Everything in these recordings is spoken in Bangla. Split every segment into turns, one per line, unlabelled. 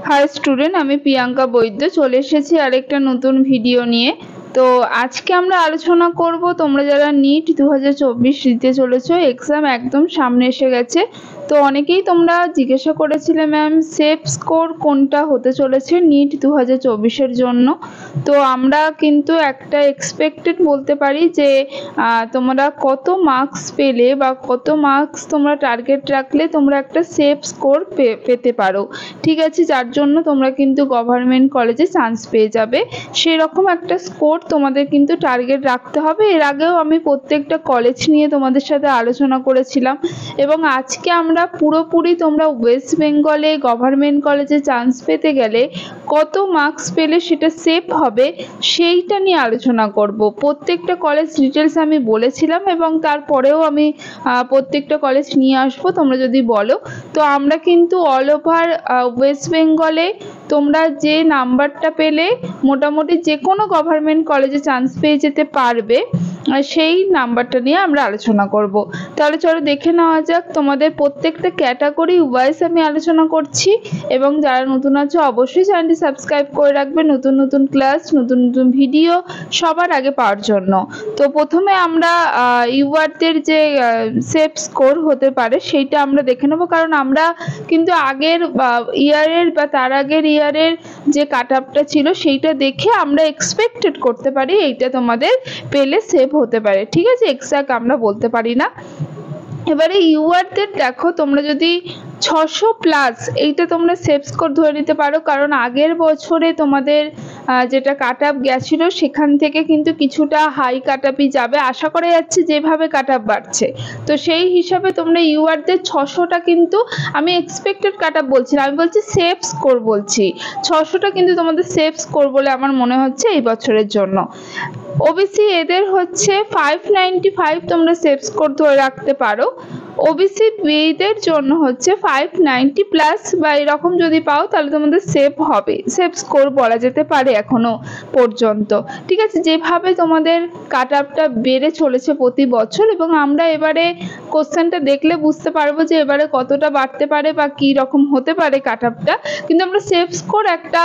हाय स्टूडेंट, আমি প্রিয়াঙ্কা বৈদ্য চলে এসেছি আরেকটা নতুন ভিডিও নিয়ে। তো আজকে আমরা আলোচনা করব তোমরা যারা নিট 2024 দিতে চলেছো, এক্সাম একদম সামনে এসে গেছে। তো অনেকেই তোমরা জিজ্ঞাসা করেছিলে ম্যাম সেফ স্কোর কোনটা হতে চলেছে নিট 2024 এর জন্য। তো আমরা কিন্তু একটা এক্সপেক্টেড বলতে পারি যে তোমরা কত মার্কস পেলে বা কত মার্কস তোমরা টার্গেট রাখলে তোমরা একটা সেফ স্কোর পেতে পারো, ঠিক আছে। যার জন্য তোমরা কিন্তু গভর্নমেন্ট কলেজে চান্স পেয়ে যাবে, সেরকম একটা স্কোর তোমাদের কিন্তু টার্গেট রাখতে হবে। এর আগেও আমি প্রত্যেকটা কলেজ নিয়ে তোমাদের সাথে আলোচনা করেছিলাম এবং আজকে আমরা পুরোপুরি তোমরা ওয়েস্ট বেঙ্গলে গভর্নমেন্ট কলেজে চান্স পেতে গেলে কত মার্কস পেলে সেটা সেফ হবে সেইটা নিয়ে আলোচনা করব। প্রত্যেকটা কলেজ ডিটেলস আমি বলেছিলাম এবং তারপরেও আমি প্রত্যেকটা কলেজ নিয়ে আসবো তোমরা যদি বলো। তো আমরা কিন্তু অল ওভার ওয়েস্ট বেঙ্গলে তোমরা যে নাম্বারটা পেলে মোটামুটি যে কোনো গভর্নমেন্ট কলেজে চান্স পেয়ে যেতে পারবে, সেই নাম্বারটা নিয়ে আমরা আলোচনা করব। তাহলে চলো দেখে নেওয়া যাক। তোমাদের প্রত্যেকটা ক্যাটাগরি ওয়াইজ আমি আলোচনা করছি এবং যারা নতুন আছো অবশ্যই চ্যানেলটি সাবস্ক্রাইব করে রাখবে নতুন নতুন ক্লাস, নতুন নতুন ভিডিও সবার আগে পাওয়ার জন্য। তো প্রথমে আমরা ইউআরদের যে সেফ স্কোর হতে পারে সেইটা আমরা দেখে নেব, কারণ আমরা কিন্তু আগের ইয়ারের বা তার আগের ইয়ারের যে কাট আপটা ছিল সেইটা দেখে আমরা এক্সপেক্টেড করতে পারি এইটা তোমাদের পেলে সেভ হতে পারে, ঠিক আছে। এক্সাক্ট আমরা বলতে পারি না। এবারে ইউআরদের দেখো, তোমরা যদি 600+ এইটা তোমরা সেফ স্কোর ধরে নিতে পারো, কারণ আগের বছরে তোমাদের যেটা কাট আপ গেছিলো সেখান থেকে কিন্তু কিছুটা হাই কাট আপই যাবে, আশা করা যাচ্ছে যেভাবে কাট আপ বাড়ছে। তো সেই হিসাবে তোমরা ইউআরদের 600টা কিন্তু আমি এক্সপেক্টেড কাট আপ বলছি না, আমি বলছি সেফ স্কোর বলছি। 600টা কিন্তু তোমাদের সেফ স্কোর বলে আমার মনে হচ্ছে এই বছরের জন্য। ওবিসি এদের হচ্ছে 595 তোমরা সেফ স্কোর ধরে রাখতে পারো। ওবিসি বিদের জন্য হচ্ছে 590+ বা এরকম যদি পাও তাহলে তোমাদের সেফ হবে, সেফ স্কোর বলা যেতে পারে এখনো পর্যন্ত, ঠিক আছে। যেভাবে তোমাদের কাট আপটা বেড়ে চলেছে প্রতি বছর এবং আমরা এবারে কোশ্চেনটা দেখলে বুঝতে পারবো যে এবারে কতটা বাড়তে পারে বা কি রকম হতে পারে কাট আপটা, কিন্তু আমরা সেফ স্কোর একটা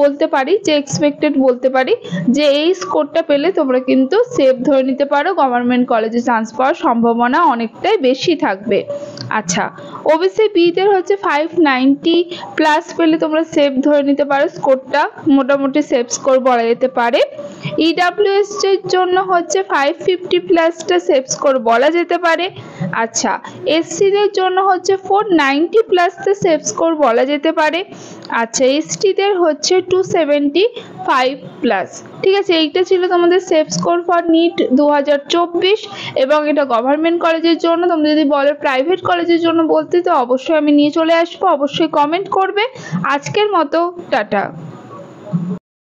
বলতে পারি যে এক্সপেক্টেড বলতে পারি যে এই স্কোরটা পেলে তোমরা কিন্তু সেফ ধরে নিতে পারো, গভর্নমেন্ট কলেজে চান্স পাওয়ার সম্ভাবনা অনেকটাই বেশি থাকবে। আচ্ছা, ওবিসি বিদের হচ্ছে 590+ পেলে তোমরা সেফ ধরে নিতে পারো, স্কোরটা মোটামুটি সেফ স্কোর বলা যেতে পারে। ইডাব্লিউএস এর জন্য হচ্ছে 550+টা সেফ স্কোর বলা যেতে পারে। আচ্ছা, এসসিদের জন্য হচ্ছে 490+টা সেফ স্কোর বলা যেতে পারে। আচ্ছা, এসটিদের হচ্ছে 275+, ঠিক আছে। এইটা ছিল তোমাদের সেফ স্কোর ফর নিট 2024 এবং এটা গভর্নমেন্ট কলেজের জন্য। তোমরা যদি বলো প্রাইভেট কলেজের জন্য বলতে, তো অবশ্যই আমি নিয়ে চলে আসবো, অবশ্যই কমেন্ট করবে। আজকের মতো টাটা।